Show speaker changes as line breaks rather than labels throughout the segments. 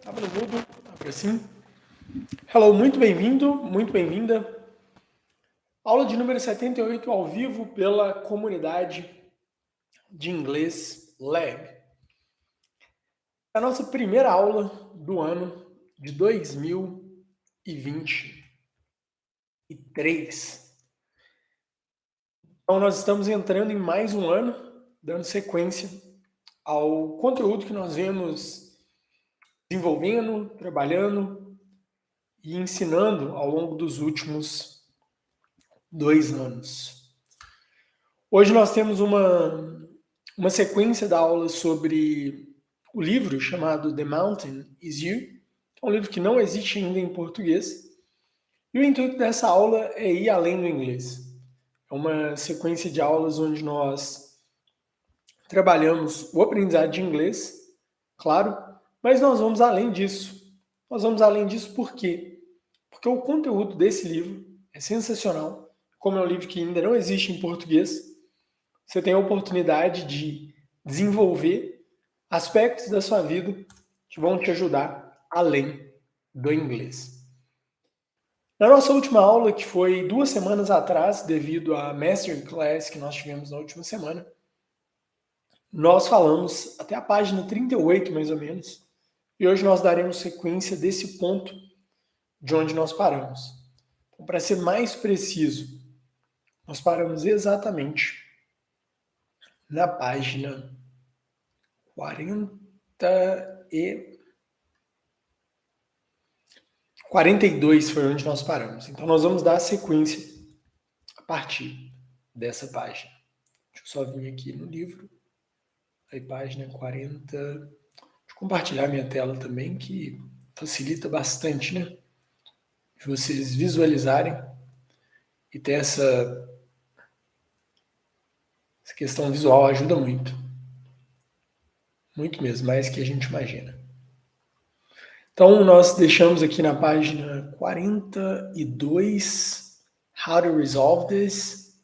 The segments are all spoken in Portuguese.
Tava no mudo, abre assim. Hello, muito bem-vindo, muito bem-vinda. Aula de número 78 ao vivo pela comunidade de inglês Lab. A nossa primeira aula do ano de 2023. Então, nós estamos entrando em mais um ano, dando sequência ao conteúdo que nós vemos desenvolvendo, trabalhando e ensinando ao longo dos últimos 2 anos. Hoje nós temos uma sequência da aula sobre o livro chamado The Mountain Is You, que é um livro que não existe ainda em português. E o intuito dessa aula é ir além do inglês. É uma sequência de aulas onde nós trabalhamos o aprendizado de inglês, claro, mas nós vamos além disso. Nós vamos além disso por quê? Porque o conteúdo desse livro é sensacional. Como é um livro que ainda não existe em português, você tem a oportunidade de desenvolver aspectos da sua vida que vão te ajudar além do inglês. Na nossa última aula, que foi 2 semanas atrás, devido à Masterclass que nós tivemos na última semana, nós falamos até a página 38, mais ou menos, e hoje nós daremos sequência desse ponto de onde nós paramos. Então, para ser mais preciso, nós paramos exatamente na página 42 foi onde nós paramos. Então, nós vamos dar a sequência a partir dessa página. Deixa eu só vir aqui no livro. Aí, página 40. Deixa eu compartilhar minha tela também, que facilita bastante, né? De vocês visualizarem e ter essa questão visual ajuda muito. Muito mesmo, mais que a gente imagina. Então, nós deixamos aqui na página 42, How to Resolve This.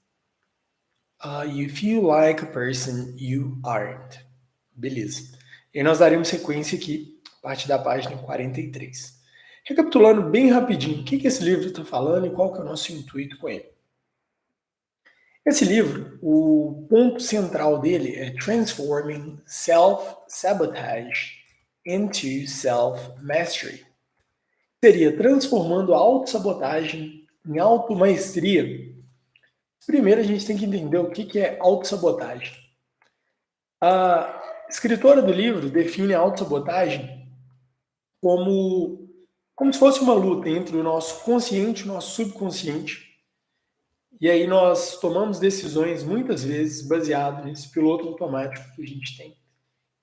You feel like a person you aren't. Beleza. E nós daremos sequência aqui, a partir da página 43. Recapitulando bem rapidinho, o que esse livro está falando e qual que é o nosso intuito com ele. Esse livro, o ponto central dele é Transforming Self-Sabotage into Self-Mastery. Seria transformando a autossabotagem em automaestria. Primeiro a gente tem que entender o que é autossabotagem. A escritora do livro define a autossabotagem como se fosse uma luta entre o nosso consciente e o nosso subconsciente. E aí nós tomamos decisões muitas vezes baseado nesse piloto automático que a gente tem,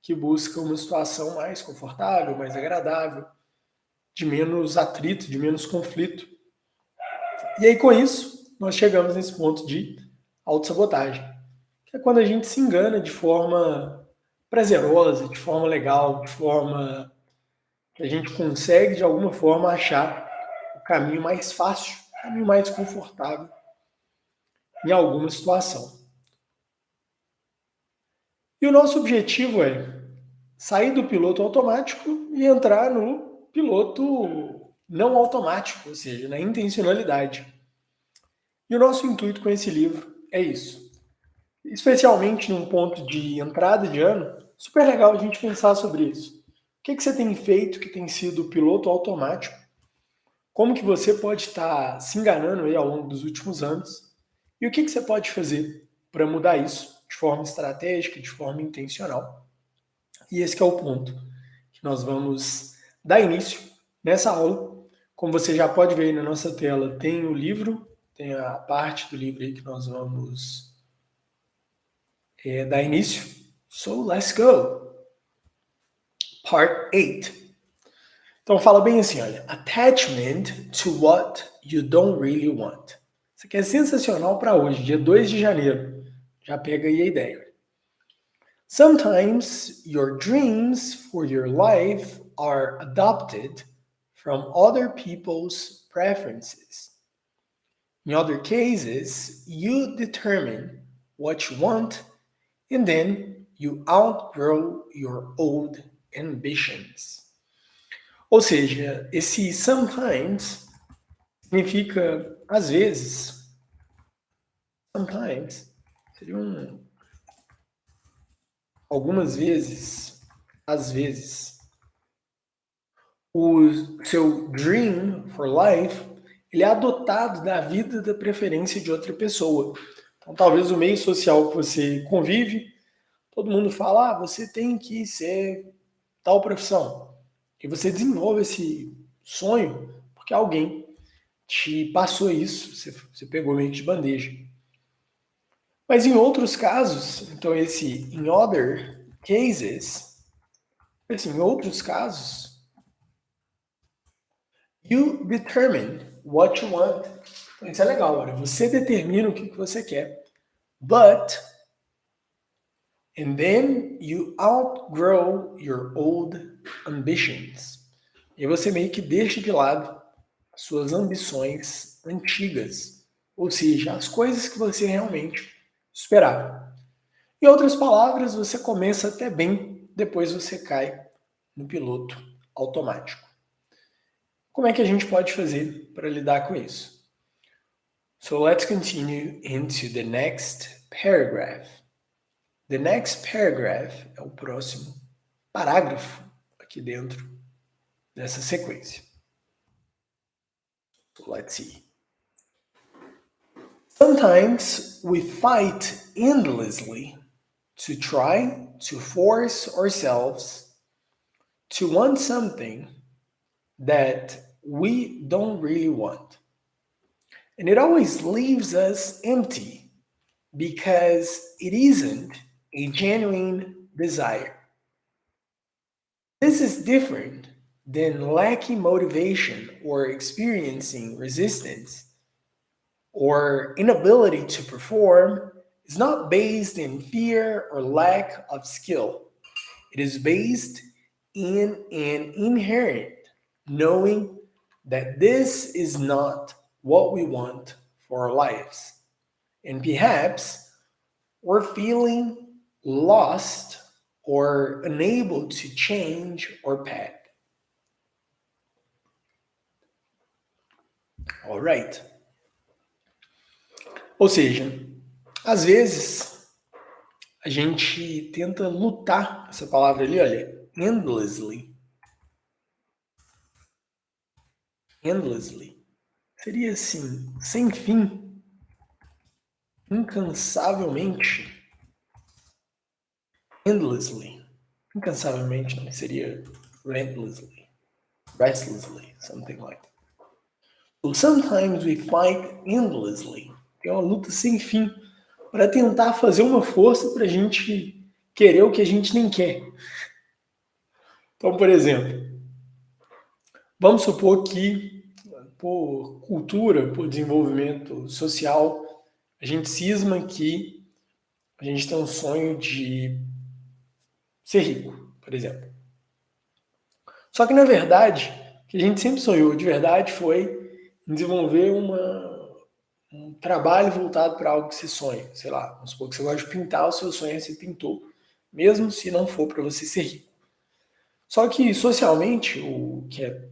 que busca uma situação mais confortável, mais agradável, de menos atrito, de menos conflito. E aí com isso, nós chegamos nesse ponto de autossabotagem, que é quando a gente se engana de forma prazerosa, de forma legal, de forma que a gente consegue de alguma forma achar o caminho mais fácil, o caminho mais confortável em alguma situação. E o nosso objetivo é sair do piloto automático e entrar no piloto não automático, ou seja, na intencionalidade. E o nosso intuito com esse livro é isso. Especialmente num ponto de entrada de ano, super legal a gente pensar sobre isso. O que você tem feito que tem sido o piloto automático? Como que você pode estar se enganando aí ao longo dos últimos anos? E o que você pode fazer para mudar isso de forma estratégica, de forma intencional? E esse é o ponto que nós vamos dar início nessa aula. Como você já pode ver aí na nossa tela, tem o livro, tem a parte do livro aí que nós vamos dar início. So, let's go! Part 8. Então fala bem assim, olha, attachment to what you don't really want. Isso aqui é sensacional para hoje, dia 2 de janeiro. Já pega aí a ideia. Sometimes your dreams for your life are adopted from other people's preferences. In other cases, you determine what you want and then you outgrow your old ambitions. Ou seja, esse sometimes significa às vezes. Sometimes seria algumas vezes, às vezes. O seu dream for life, ele é adotado da vida da preferência de outra pessoa. Então, talvez o meio social que você convive, todo mundo fala, você tem que ser tal profissão. E você desenvolve esse sonho porque alguém te passou isso, você pegou meio que de bandeja. Mas em outros casos, então esse in other cases, assim, em outros casos, you determine what you want. Então isso é legal, olha, você determina o que você quer. But, and then you outgrow your old ambitions. E você meio que deixa de lado suas ambições antigas, ou seja, as coisas que você realmente esperava. Em outras palavras, você começa até bem, depois você cai no piloto automático. Como é que a gente pode fazer para lidar com isso? So let's continue into the next paragraph. The next paragraph é o próximo parágrafo aqui dentro dessa sequência. So let's see. Sometimes we fight endlessly to try to force ourselves to want something that we don't really want. And it always leaves us empty because it isn't a genuine desire. This is different than lacking motivation or experiencing resistance or inability to perform. Is not based in fear or lack of skill. It is based in an inherent knowing that this is not what we want for our lives. And perhaps we're feeling lost or unable to change our path. All right. Ou seja, às vezes a gente tenta lutar, essa palavra ali, olha, endlessly. Endlessly. Seria assim, sem fim, incansavelmente. Endlessly. Incansavelmente não, seria relentlessly. Restlessly, something like that. So sometimes we fight endlessly. É uma luta sem fim para tentar fazer uma força para a gente querer o que a gente nem quer. Então, por exemplo, vamos supor que por cultura, por desenvolvimento social, a gente cisma que a gente tem um sonho de ser rico, por exemplo. Só que, na verdade, o que a gente sempre sonhou de verdade foi desenvolver um trabalho voltado para algo que você sonha. Sei lá, vamos supor que você gosta de pintar, o seu sonho é ser pintor, mesmo se não for para você ser rico. Só que, socialmente, o que é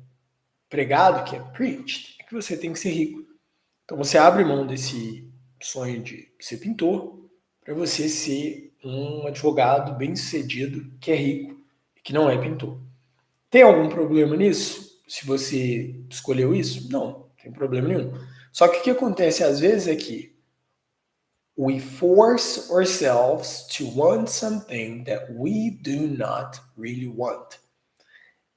pregado, que é preached, é que você tem que ser rico. Então, você abre mão desse sonho de ser pintor para você ser um advogado bem-sucedido, que é rico e que não é pintor. Tem algum problema nisso? Se você escolheu isso? Não, não tem problema nenhum. Só que o que acontece às vezes é que we force ourselves to want something that we do not really want.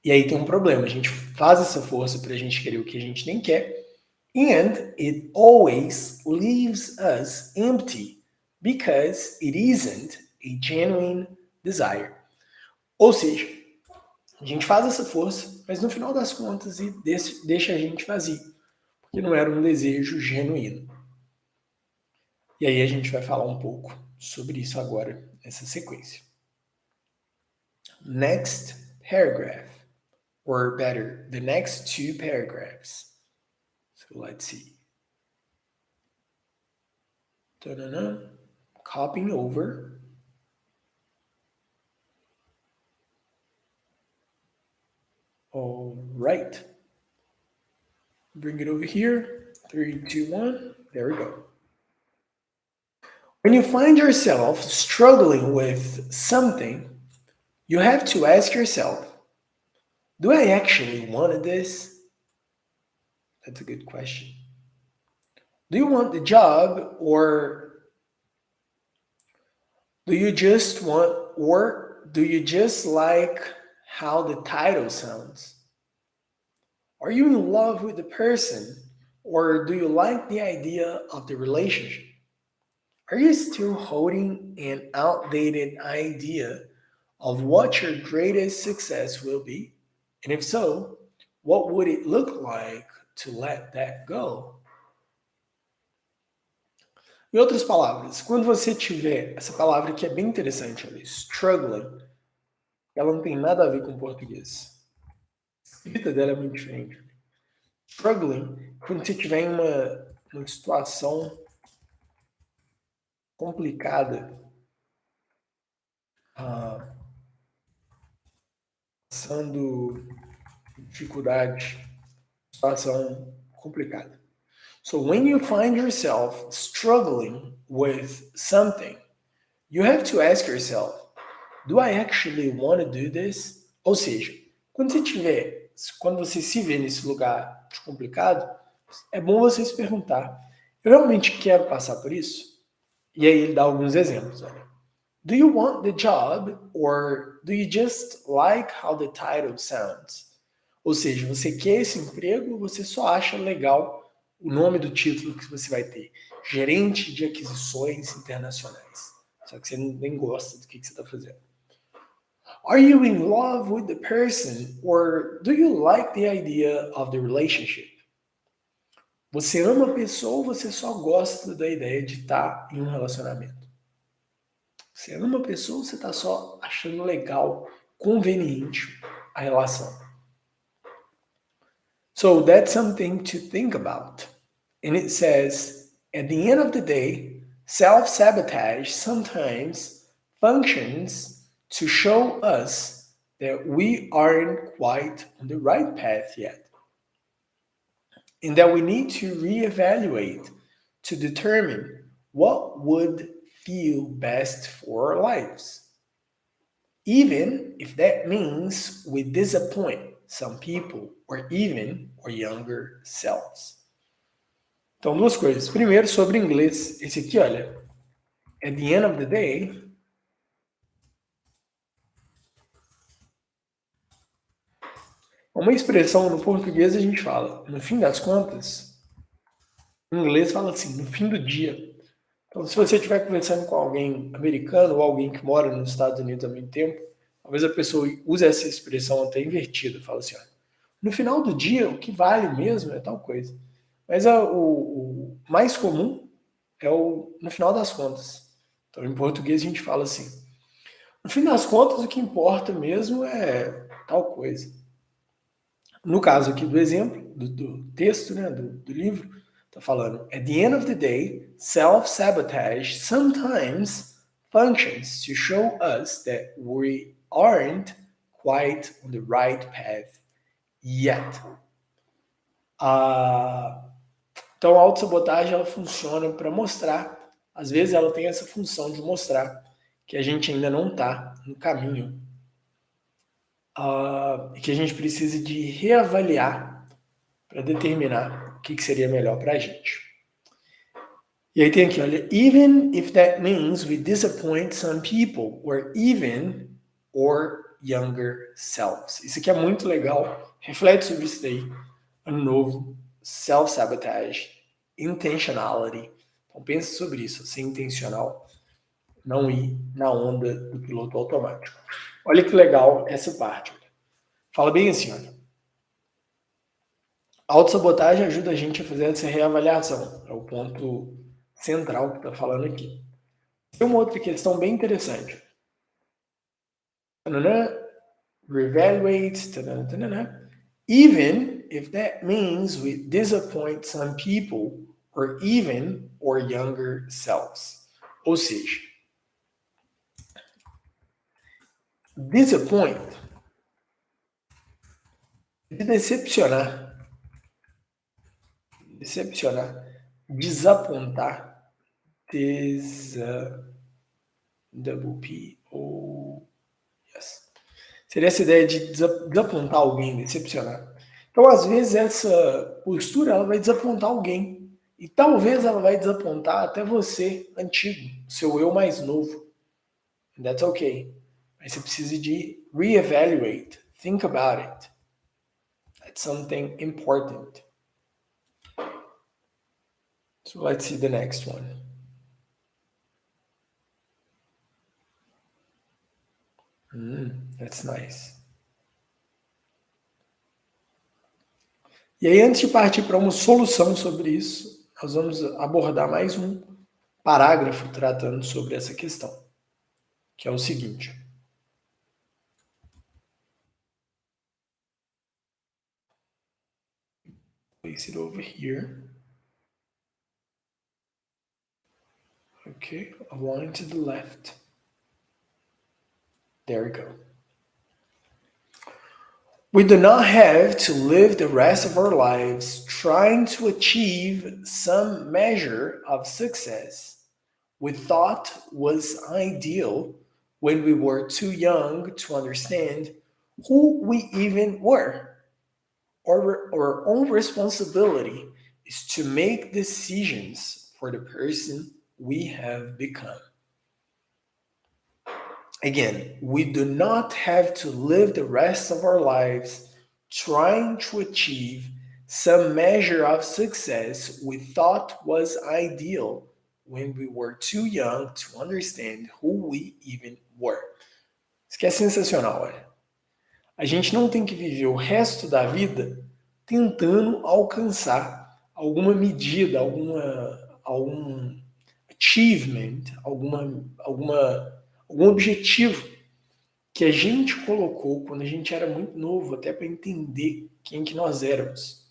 E aí tem um problema, a gente faz essa força para a gente querer o que a gente nem quer, and it always leaves us empty because it isn't a genuine desire. Ou seja, a gente faz essa força, mas no final das contas deixa a gente vazio, porque não era um desejo genuíno. E aí a gente vai falar um pouco sobre isso agora, nessa sequência. Next paragraph, or better, the next two paragraphs. So let's see. Ta-da-da. Copying over. All right. Bring it over here. Three, two, one. There we go. When you find yourself struggling with something, you have to ask yourself, do I actually want this? That's a good question. Do you want the job or do you just like how the title sounds? Are you in love with the person or do you like the idea of the relationship? Are you still holding an outdated idea of what your greatest success will be? And if so, what would it look like to let that go? Em outras palavras, quando você tiver essa palavra que é bem interessante ali, struggling, ela não tem nada a ver com português. A escrita dela é muito diferente. Struggling, quando você tiver em uma situação complicada, passando dificuldade, situação complicada. So when you find yourself struggling with something, you have to ask yourself, do I actually want to do this? Ou seja, quando você se vê nesse lugar complicado, é bom você se perguntar, eu realmente quero passar por isso? E aí ele dá alguns exemplos, olha. Do you want the job or do you just like how the title sounds? Ou seja, você quer esse emprego ou você só acha legal o nome do título que você vai ter? Gerente de aquisições internacionais. Só que você nem gosta do que você está fazendo. Are you in love with the person or do you like the idea of the relationship? Você ama a pessoa ou você só gosta da ideia de estar em um relacionamento? Você ama a pessoa ou você está só achando legal, conveniente a relação? So that's something to think about. And it says, at the end of the day, self-sabotage sometimes functions to show us that we aren't quite on the right path yet. And that we need to reevaluate to determine what would feel best for our lives. Even if that means we disappoint some people or even our younger selves. Então, duas coisas. Primeiro, sobre inglês. Esse aqui, olha. At the end of the day, uma expressão no português a gente fala, no fim das contas, em inglês fala assim, no fim do dia. Então, se você estiver conversando com alguém americano ou alguém que mora nos Estados Unidos há muito tempo, talvez a pessoa use essa expressão até invertida, fala assim, olha, no final do dia, o que vale mesmo é tal coisa. Mas o mais comum é o no final das contas. Então, em português, a gente fala assim, no fim das contas, o que importa mesmo é tal coisa. No caso aqui do exemplo, do texto, né, do livro, está falando, at the end of the day, self-sabotage sometimes functions to show us that we aren't quite on the right path yet. Então, a autossabotagem ela funciona para mostrar, às vezes ela tem essa função de mostrar que a gente ainda não está no caminho e que a gente precisa de reavaliar para determinar o que seria melhor para a gente. E aí tem aqui, olha, even if that means we disappoint some people or even or younger selves. Isso aqui é muito legal. Reflete sobre isso daí. Ano novo, self-sabotage, intentionality. Então pense sobre isso, ser intencional, não ir na onda do piloto automático. Olha que legal essa parte. Fala bem assim, olha. A autossabotagem ajuda a gente a fazer essa reavaliação. É o ponto central que está falando aqui. Tem uma outra questão bem interessante. Reevaluate. Even if that means we disappoint some people or even our younger selves. Ou seja, disappoint De decepcionar, decepcionar, desapontar, desa, double P, ou, yes. Seria essa ideia de desapontar alguém, decepcionar. Então, às vezes, essa postura ela vai desapontar alguém. E talvez ela vai desapontar até você, antigo, seu eu mais novo. And that's okay. Mas você precisa de reevaluate. Think about it. That's something important. So let's see the next one. That's nice. E aí, antes de partir para uma solução sobre isso, nós vamos abordar mais um parágrafo tratando sobre essa questão, que é o seguinte. Place it over here. Okay, align to the left. There we go. We do not have to live the rest of our lives trying to achieve some measure of success we thought was ideal when we were too young to understand who we even were. Our own responsibility is to make decisions for the person we have become. Again, we do not have to live the rest of our lives trying to achieve some measure of success we thought was ideal when we were too young to understand who we even were. Isso que é sensacional, olha. A gente não tem que viver o resto da vida tentando alcançar alguma medida, algum achievement, algum objetivo que a gente colocou quando a gente era muito novo, até para entender quem que nós éramos.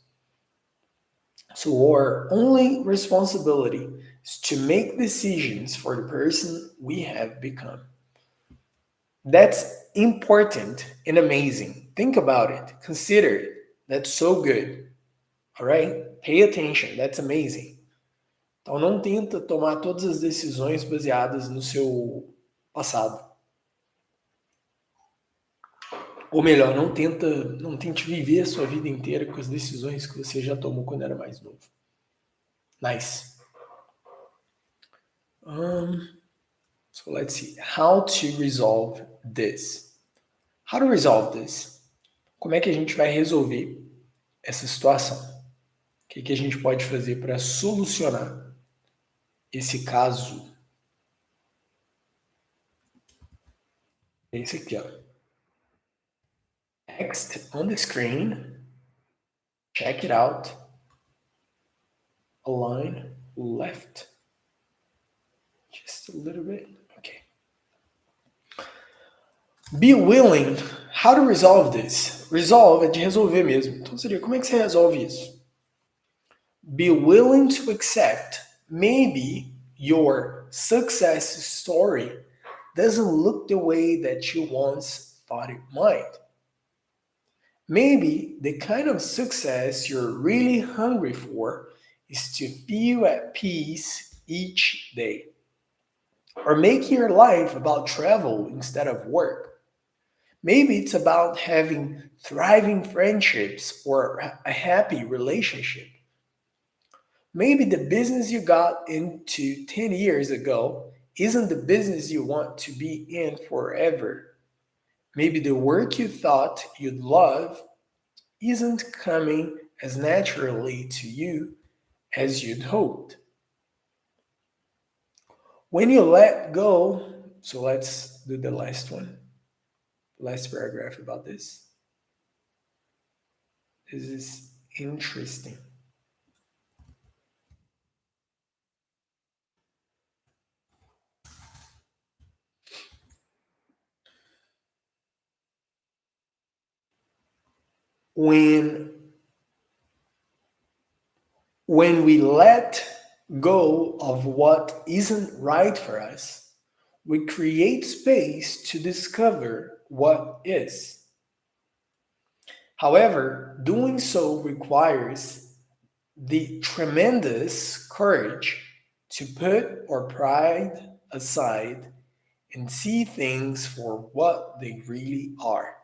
So our only responsibility is to make decisions for the person we have become. That's important and amazing. Think about it. Consider it. That's so good. All right? Pay attention. That's amazing. Então não tenta tomar todas as decisões baseadas no seu passado. Ou melhor, não tente viver a sua vida inteira com as decisões que você já tomou quando era mais novo. Nice. So let's see. How to resolve this. How to resolve this? Como é que a gente vai resolver essa situação? O que a gente pode fazer para solucionar esse caso? É esse aqui, ó. Text on the screen. Check it out. Align left. Just a little bit. Okay. Be willing. How to resolve this? Resolve é de resolver mesmo. Então seria, como é que você resolve isso? Be willing to accept maybe your success story doesn't look the way that you once thought it might. Maybe the kind of success you're really hungry for is to feel at peace each day. Or making your life about travel instead of work. Maybe it's about having thriving friendships or a happy relationship. Maybe the business you got into 10 years ago isn't the business you want to be in forever. Maybe the work you thought you'd love isn't coming as naturally to you as you'd hoped. When you let go, so let's do the last one, last paragraph about this. This is interesting. When we let go of what isn't right for us, we create space to discover what is. However, doing so requires the tremendous courage to put our pride aside and see things for what they really are.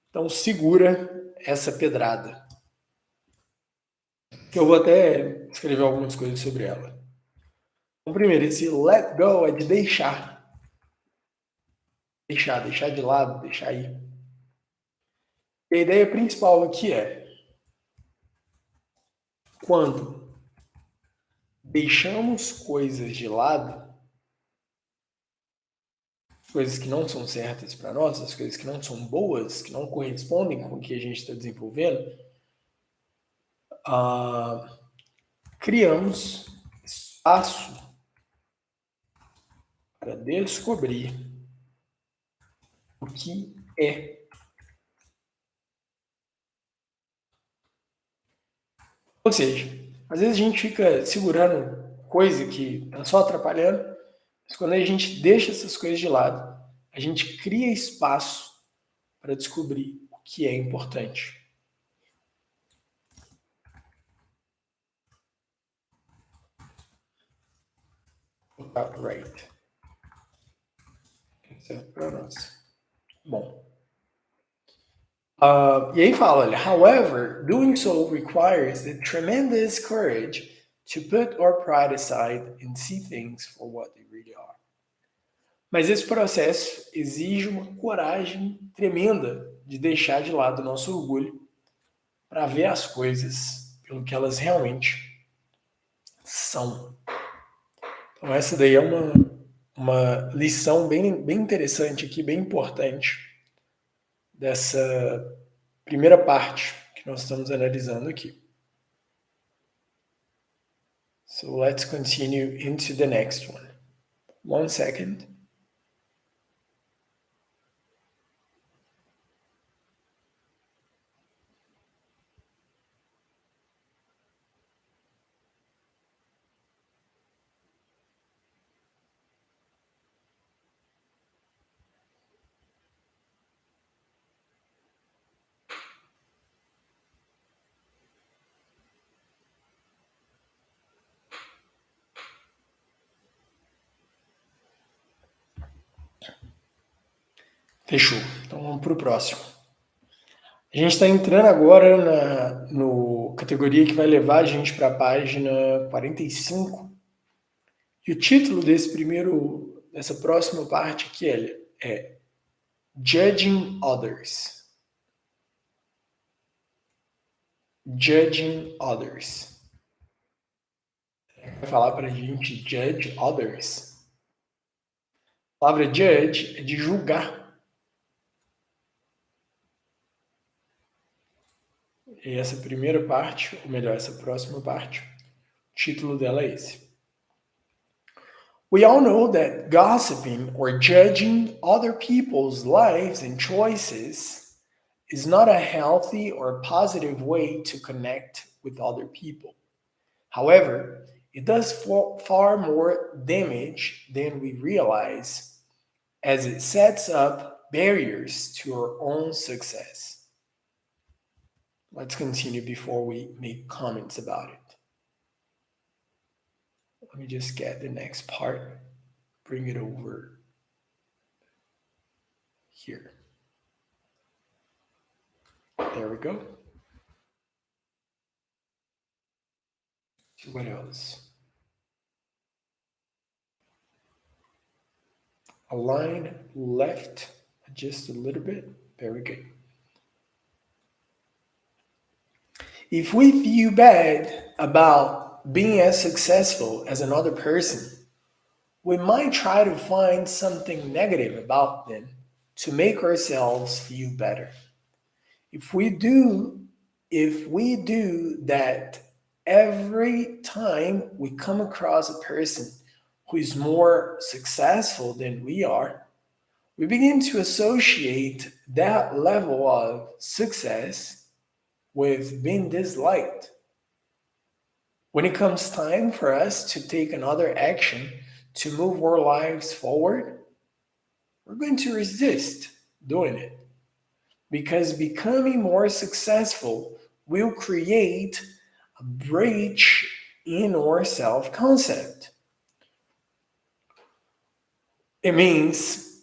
Então segura essa pedrada. Que eu vou até escrever algumas coisas sobre ela. Então, primeiro, esse let go é de deixar. Deixar de lado, deixar aí. E a ideia principal aqui é quando deixamos coisas de lado, coisas que não são certas para nós, as coisas que não são boas, que não correspondem com o que a gente está desenvolvendo, criamos espaço para descobrir o que é. Ou seja, às vezes a gente fica segurando coisa que está só atrapalhando, mas quando a gente deixa essas coisas de lado, a gente cria espaço para descobrir o que é importante. Right. Certo para nós. Bom. E aí fala, olha, however, doing so requires the tremendous courage to put our pride aside and see things for what they really are. Mas esse processo exige uma coragem tremenda de deixar de lado o nosso orgulho para ver as coisas pelo que elas realmente são. Então essa daí é uma lição bem interessante aqui, bem importante dessa primeira parte que nós estamos analisando aqui. So let's continue into the next one. 1 second. Fechou. Então vamos para o próximo. A gente está entrando agora no categoria que vai levar a gente para a página 45. E o título dessa próxima parte aqui é Judging Others. Judging Others. Vai falar para a gente judge others. A palavra judge é de julgar. E essa primeira parte, ou melhor, essa próxima parte, o título dela é esse. We all know that gossiping or judging other people's lives and choices is not a healthy or positive way to connect with other people. However, it does far more damage than we realize, as it sets up barriers to our own success. Let's continue before we make comments about it. Let me just get the next part, bring it over here. There we go. What else? Align left just a little bit. Very good. If we feel bad about being as successful as another person, we might try to find something negative about them to make ourselves feel better. If we do that every time we come across a person who is more successful than we are, we begin to associate that level of success with being disliked. When it comes time for us to take another action to move our lives forward, we're going to resist doing it. because becoming more successful will create a breach in our self concept. It means,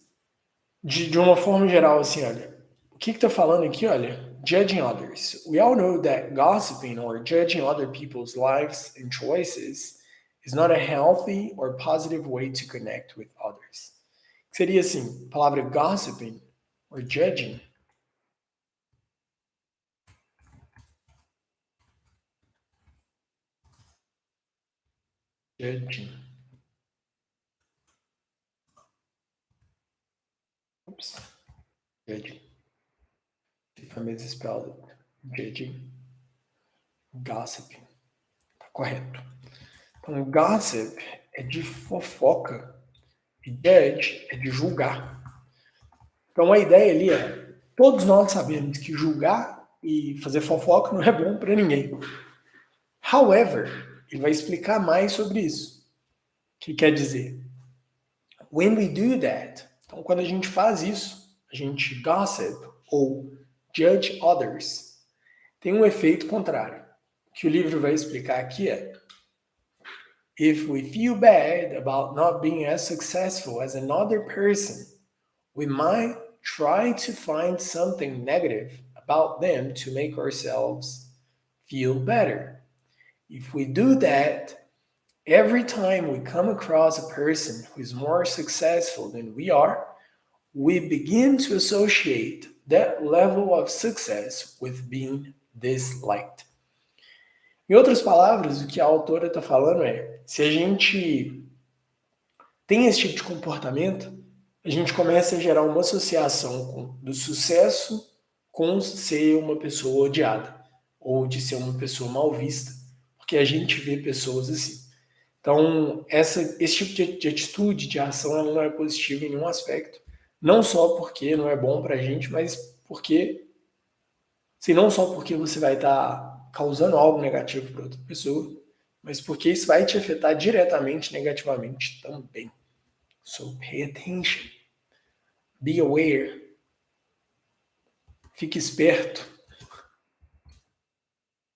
de uma forma geral, assim, olha, o que tá falando aqui, olha? Judging others. We all know that gossiping or judging other people's lives and choices is not a healthy or positive way to connect with others. Seria assim, a palavra gossiping or judging. Judging. Oops. Judging. If I misspelled it. Judging. Gossiping. Tá correto. Então, gossip é de fofoca e judge é de julgar. Então, a ideia ali é, todos nós sabemos que julgar e fazer fofoca não é bom para ninguém. However, ele vai explicar mais sobre isso. O que quer dizer? When we do that, então quando a gente faz isso, a gente gossip ou judge others, tem um efeito contrário. O que o livro vai explicar aqui é: if we feel bad about not being as successful as another person, we might try to find something negative about them to make ourselves feel better. If we do that, every time we come across a person who is more successful than we are, we begin to associate that level of success with being disliked. Em outras palavras, o que a autora está falando é: se a gente tem esse tipo de comportamento, a gente começa a gerar uma associação do sucesso com ser uma pessoa odiada ou de ser uma pessoa mal vista, porque a gente vê pessoas assim. Então, esse tipo de atitude, de ação, ela não é positiva em nenhum aspecto. Não só porque não é bom para a gente, mas porque, se não só porque você vai estar causando algo negativo para outra pessoa, mas porque isso vai te afetar diretamente, negativamente também. So pay attention. Be aware. Fique esperto.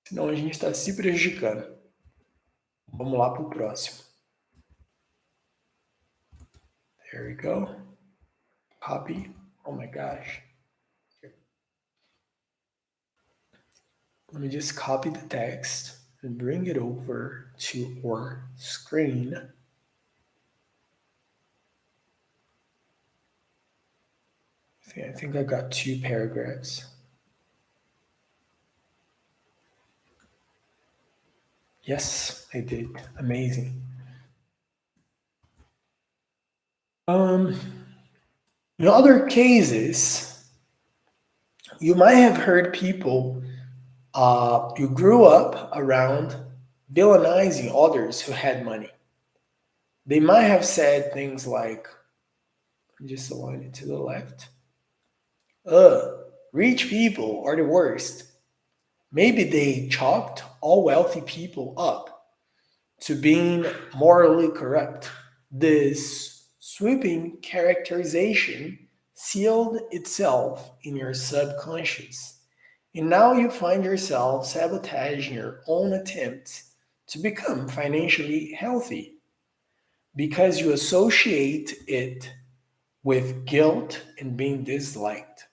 Senão a gente está se prejudicando. Vamos lá para o próximo. There we go. Copy. Oh my gosh. Let me just copy the text and bring it over to our screen. I think I got 2 paragraphs. Yes, I did. Amazing. In other cases, you might have heard people, you grew up around villainizing others who had money. They might have said things like, just align it to the left. Rich people are the worst. Maybe they chalked all wealthy people up to being morally corrupt. This sweeping characterization sealed itself in your subconscious, and now you find yourself sabotaging your own attempts to become financially healthy because you associate it with guilt and being disliked.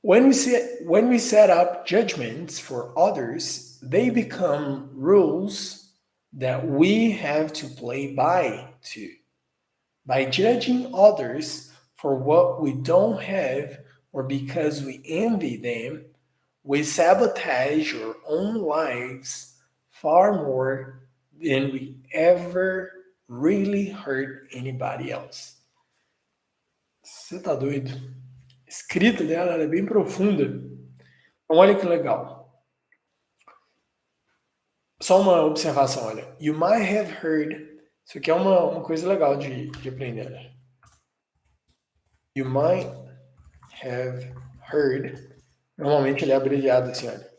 When we set up judgments for others, they become rules that we have to play by too. By judging others for what we don't have or because we envy them, we sabotage our own lives far more than we ever really hurt anybody else. Você tá doido? A escrita dela é bem profunda. Então, olha que legal. Só uma observação, olha. You might have heard. Isso aqui é uma coisa legal de aprender. Né? You might have heard. Normalmente ele é abreviado assim, olha.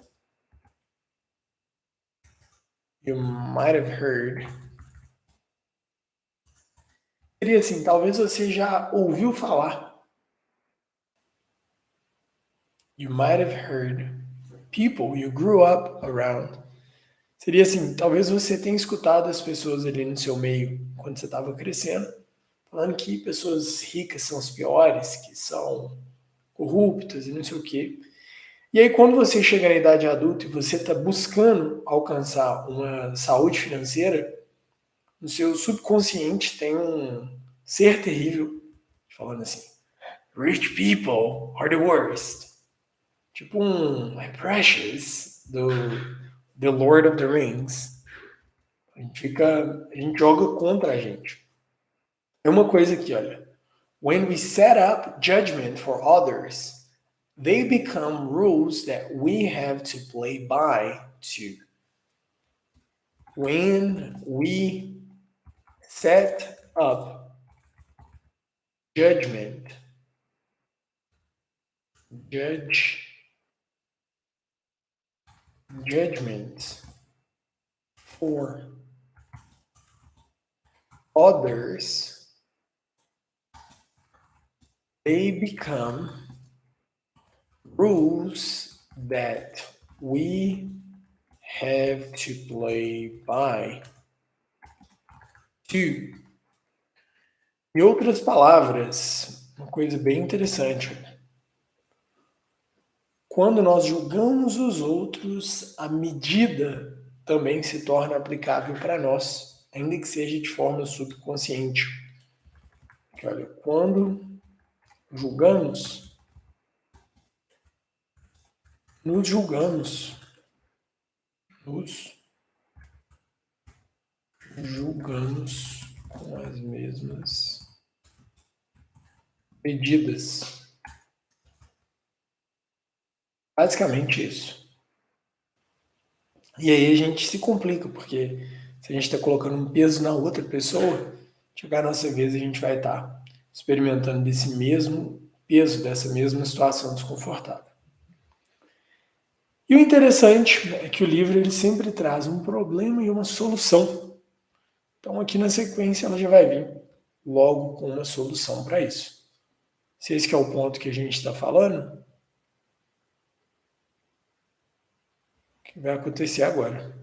You might have heard. Seria assim, talvez você já ouviu falar. you might have heard people you grew up around. Seria assim, talvez você tenha escutado as pessoas ali no seu meio quando você estava crescendo, falando que pessoas ricas são as piores, que são corruptas e não sei o quê. E aí, quando você chega na idade adulta e você está buscando alcançar uma saúde financeira, no seu subconsciente tem um ser terrível falando assim: Rich people are the worst. Tipo um My Precious do The Lord of the Rings. A gente joga contra a gente. É uma coisa aqui, olha. When we set up judgment for others, they become rules that we have to play by too. When we set up judgment, judge, judgment for others, they become rules that we have to play by too. Em outras palavras, uma coisa bem interessante. Quando nós julgamos os outros, a medida também se torna aplicável para nós, ainda que seja de forma subconsciente. Porque, olha, quando julgamos, nos julgamos, nos julgamos com as mesmas medidas. Basicamente isso. E aí a gente se complica, porque se a gente está colocando um peso na outra pessoa, chegar a nossa vez a gente vai estar experimentando desse mesmo peso, dessa mesma situação desconfortável. E o interessante é que o livro ele sempre traz um problema e uma solução. Então aqui na sequência ela já vai vir logo com uma solução para isso. Se esse que é o ponto que a gente está falando, o que vai acontecer agora?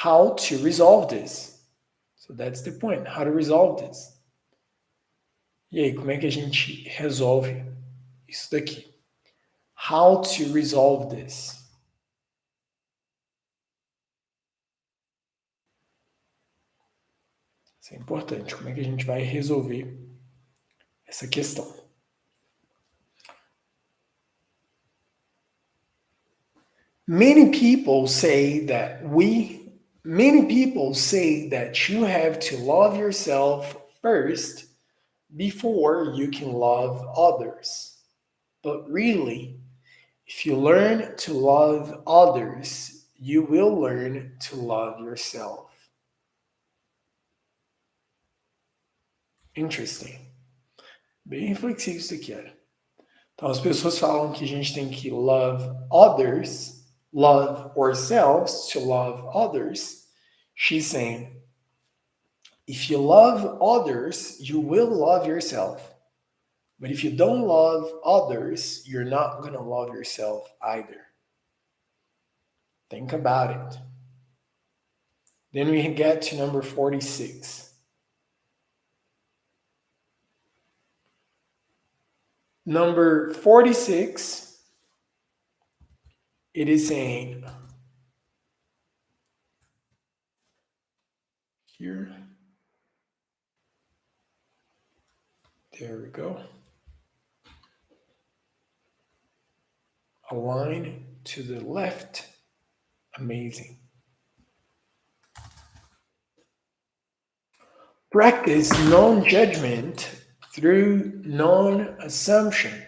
How to resolve this. So that's the point. How to resolve this. E aí, como é que a gente resolve isso daqui? How to resolve this. Isso é importante. Como é que a gente vai resolver essa questão? Many people say that you have to love yourself first before you can love others. But really, if you learn to love others, you will learn to love yourself. Interesting. Bem reflexivo isso aqui, olha. Então as pessoas falam que a gente tem que love others, love ourselves to love others. She's saying, if you love others, you will love yourself. But if you don't love others, you're not going to love yourself either. Think about it. Then we get to number 46. Number 46, it is saying, here, there we go. A line to the left, amazing. Practice non-judgment through non-assumption.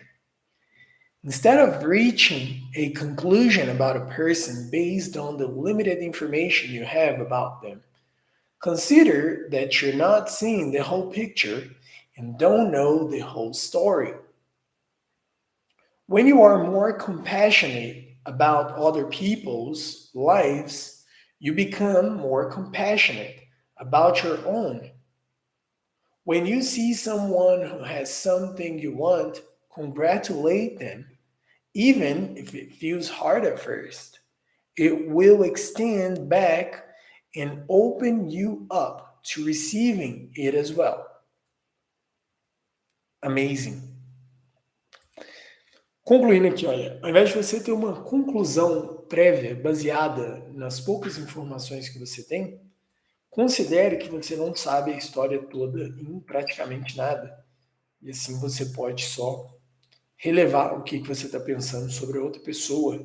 Instead of reaching a conclusion about a person based on the limited information you have about them, consider that you're not seeing the whole picture and don't know the whole story. When you are more compassionate about other people's lives, you become more compassionate about your own. When you see someone who has something you want, congratulate them Even if it feels hard at first, it will extend back and open you up to receiving it as well. Amazing. Concluindo aqui, olha, ao invés de você ter uma conclusão prévia baseada nas poucas informações que você tem, considere que você não sabe a história toda em praticamente nada. E assim você pode só relevar o que você está pensando sobre a outra pessoa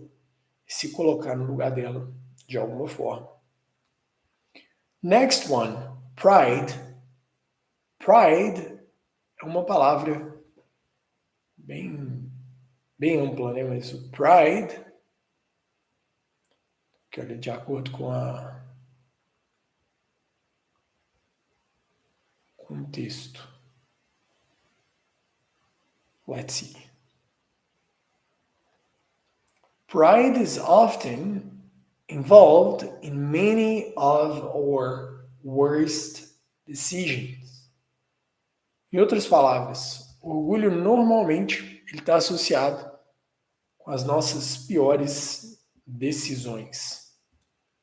e se colocar no lugar dela de alguma forma. Next one, pride. Pride é uma palavra bem ampla, né? Mas o pride, que olha, de acordo com o texto. Let's see. Pride is often involved in many of our worst decisions. Em outras palavras, o orgulho normalmente ele está associado com as nossas piores decisões.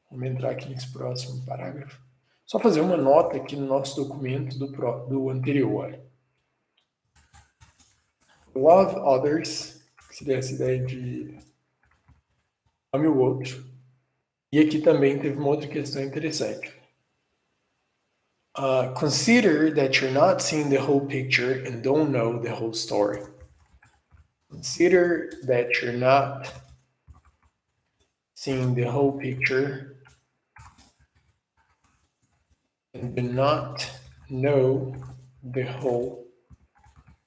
Vamos entrar aqui nesse próximo parágrafo. Só fazer uma nota aqui no nosso documento do anterior. Love others, que seria essa ideia de ame o outro. E aqui também teve uma outra questão interessante. Consider that you're not seeing the whole picture and don't know the whole story. Consider that you're not seeing the whole picture and do not know the whole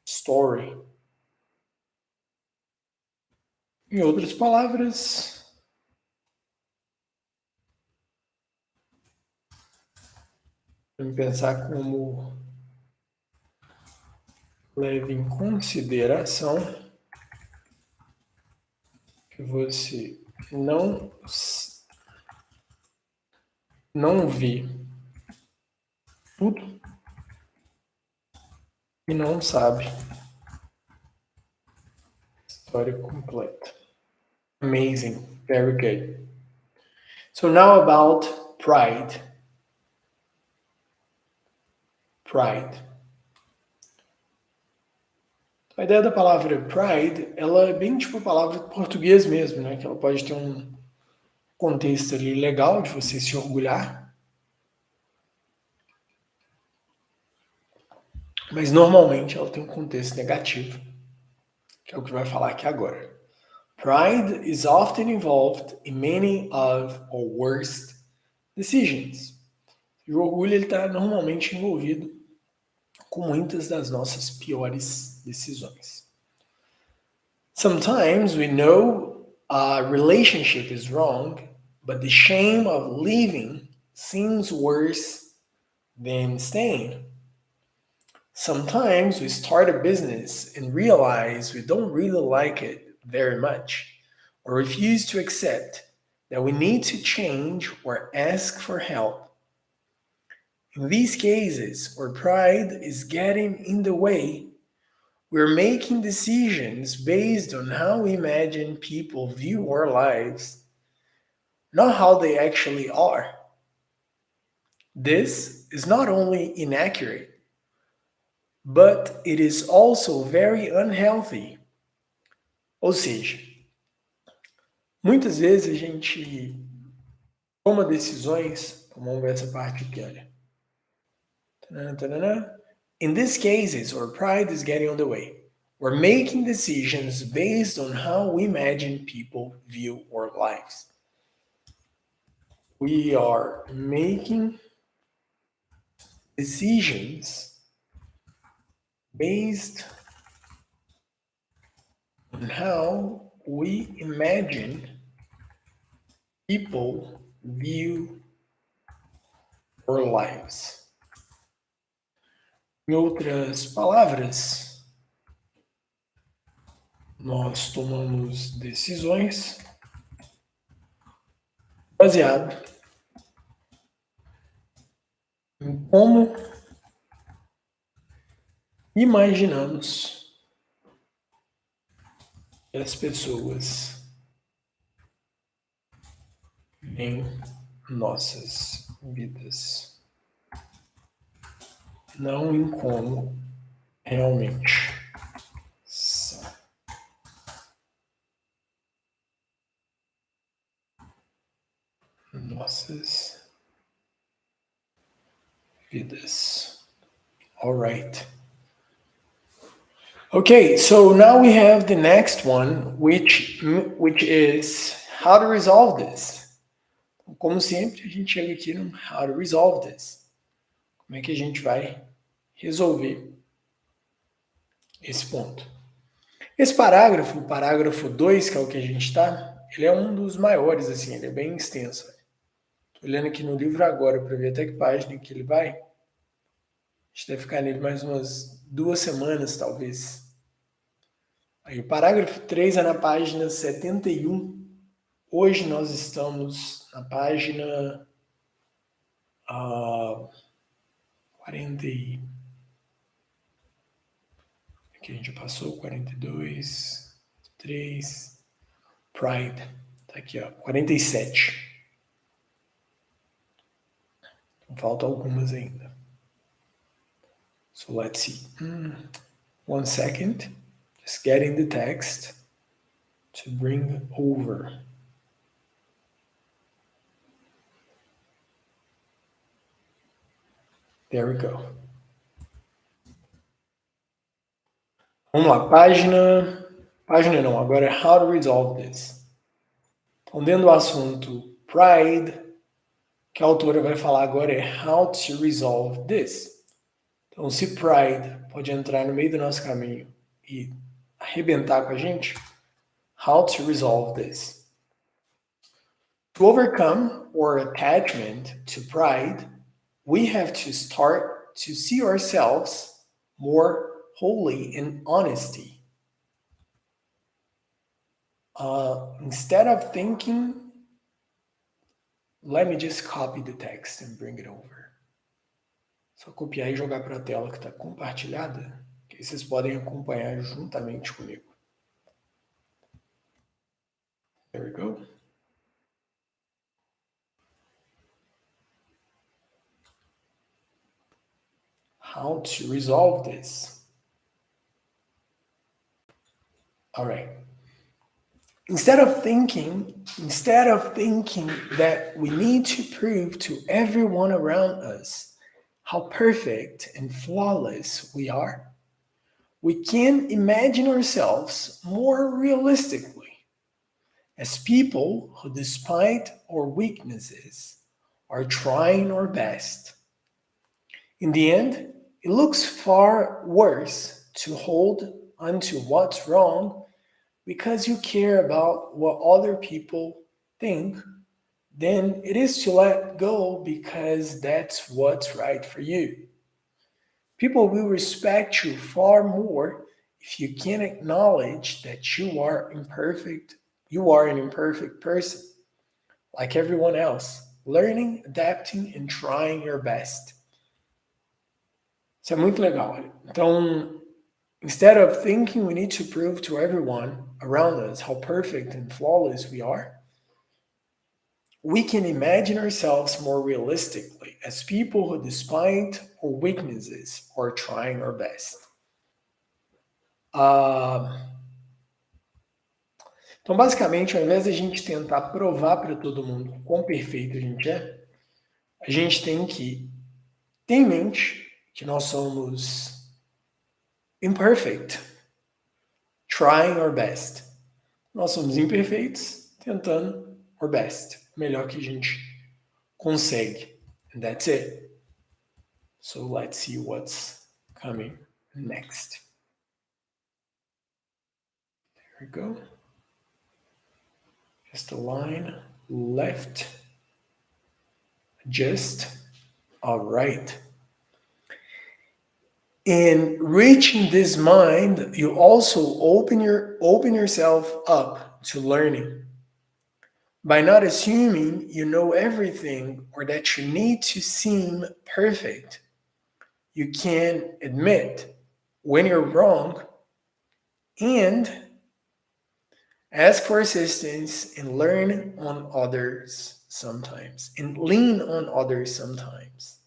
story. Em outras palavras, vamos pensar como leve em consideração que você não vê tudo e não sabe a história completa. Amazing, very good. So now about pride. Pride. A ideia da palavra pride, ela é bem tipo a palavra português mesmo, né? Que ela pode ter um contexto ali legal de você se orgulhar. Mas normalmente ela tem um contexto negativo, que é o que vai falar aqui agora. Pride is often involved in many of our worst decisions. E o orgulho está normalmente envolvido com muitas das nossas piores decisões. Sometimes we know a relationship is wrong, but the shame of leaving seems worse than staying. Sometimes we start a business and realize we don't really like it very much, or refuse to accept that we need to change or ask for help. In these cases, where pride is getting in the way, we're making decisions based on how we imagine people view our lives, not how they actually are. This is not only inaccurate, but it is also very unhealthy. Ou seja, muitas vezes a gente toma decisões, vamos ver essa parte aqui, olha. In these cases, our pride is getting on the way. We're making decisions based on how we imagine people view our lives. We are making decisions based on how we imagine people view our lives. Em outras palavras, nós tomamos decisões baseado em como imaginamos E as pessoas em nossas vidas, não em como realmente são nossas vidas. All right. Okay, so now we have the next one, which is how to resolve this. Como sempre, a gente chega aqui no how to resolve this. Como é que a gente vai resolver esse ponto? Esse parágrafo, o parágrafo 2, que é o que a gente está, ele é um dos maiores, assim, ele é bem extenso. Estou olhando aqui no livro agora para ver até que página que ele vai. A gente deve ficar nele mais umas 2 semanas, talvez. Aí o parágrafo 3 é na página 71. Hoje nós estamos na página 40. Aqui a gente passou 42, 3. Pride. Tá aqui, ó. 47. Então, faltam algumas ainda. So let's see. 1 second. Just getting the text to bring over. There we go. Vamos lá, página. Página não, agora é how to resolve this. Então, dentro do assunto pride, que a autora vai falar agora é how to resolve this. Então, se pride pode entrar no meio do nosso caminho e arrebentar com a gente, how to resolve this. To overcome our attachment to pride, we have to start to see ourselves more wholly in honesty. Instead of thinking, let me just copy the text and bring it over. Só copiar e jogar para a tela que está compartilhada, que aí vocês podem acompanhar juntamente comigo. There we go. How to resolve this? All right. Instead of thinking that we need to prove to everyone around us how perfect and flawless we are, we can imagine ourselves more realistically as people who, despite our weaknesses, are trying our best. In the end, it looks far worse to hold onto what's wrong because you care about what other people think than it is to let go because that's what's right for you. People will respect you far more if you can acknowledge that you are imperfect. You are an imperfect person, like everyone else, learning, adapting, and trying your best. Isso é muito legal. Então, instead of thinking we need to prove to everyone around us how perfect and flawless we are, we can imagine ourselves more realistically as people who, despite our weaknesses, are trying our best. Então, basicamente, ao invés de a gente tentar provar para todo mundo quão perfeito a gente é, a gente tem que ter em mente que nós somos imperfect, trying our best. Nós somos imperfeitos, tentando our best, o melhor que a gente consegue. And that's it. So let's see what's coming next. There we go. Just a line left. Just all right. In reaching this mind, you also open yourself up to learning. By not assuming you know everything or that you need to seem perfect, you can admit when you're wrong and Ask for assistance and learn on others sometimes, and lean on others sometimes.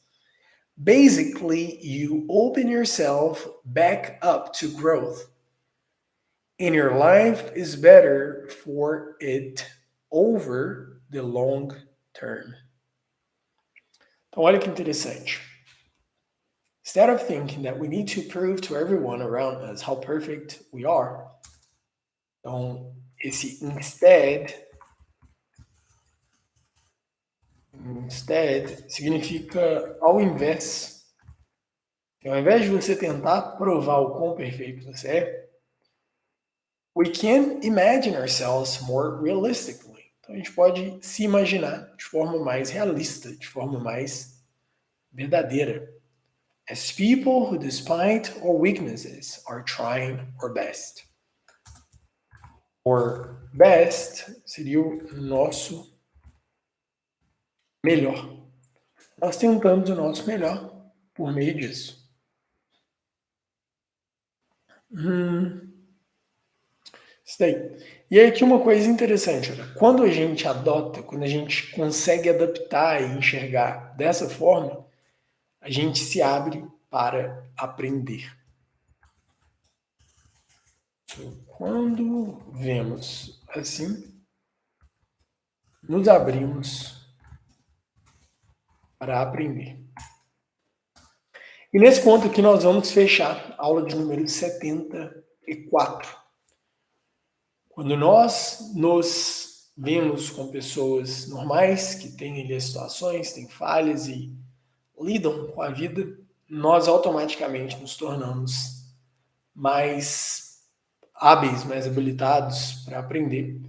Basically, you open yourself back up to growth, and your life is better for it over the long term. Então, olha que interessante. Instead of thinking that we need to prove to everyone around us how perfect we are, então, esse instead significa ao invés. Então, ao invés de você tentar provar o quão perfeito você é, we can imagine ourselves more realistically. Então, a gente pode se imaginar de forma mais realista, de forma mais verdadeira. As people who, despite our weaknesses, are trying our best. Or best seria o nosso melhor. Nós tentamos o nosso melhor por meio disso. Isso daí. E aí aqui uma coisa interessante, olha, quando a gente adota, quando a gente consegue adaptar e enxergar dessa forma, a gente se abre para aprender. Quando vemos assim, nos abrimos para aprender. E nesse ponto aqui nós vamos fechar a aula de número 74. Quando nós nos vemos com pessoas normais, que têm ali as situações, têm falhas e lidam com a vida, nós automaticamente nos tornamos mais hábeis, mais habilitados para aprender.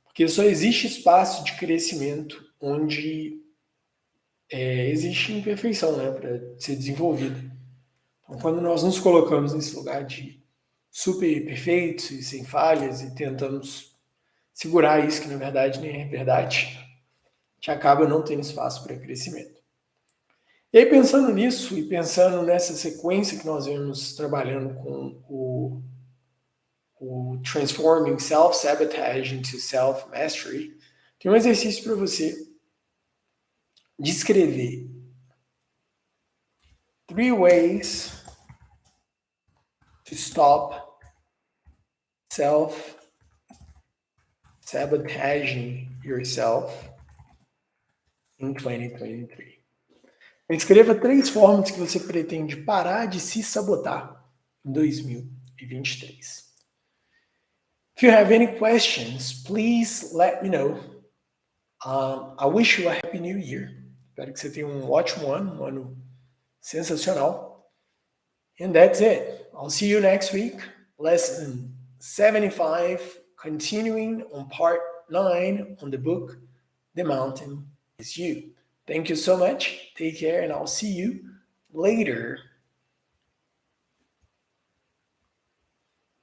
Porque só existe espaço de crescimento onde existe imperfeição, né, para ser desenvolvida. Então, quando nós nos colocamos nesse lugar de super perfeitos e sem falhas e tentamos segurar isso, que na verdade nem é verdade, a gente acaba não tendo espaço para crescimento. E aí, pensando nisso e pensando nessa sequência que nós vemos trabalhando com o Transforming Self-Sabotage into Self-Mastery, tem um exercício para você descrever 3 ways to stop self-sabotaging yourself in 2023. Escreva 3 formas que você pretende parar de se sabotar em 2023. If you have any questions, please let me know. I wish you a happy new year. Espero que você tenha um ótimo ano, um ano sensacional. And that's it. I'll see you next week. Lesson 75, continuing on part 9 on the book, The Mountain is You. Thank you so much. Take care, and I'll see you later.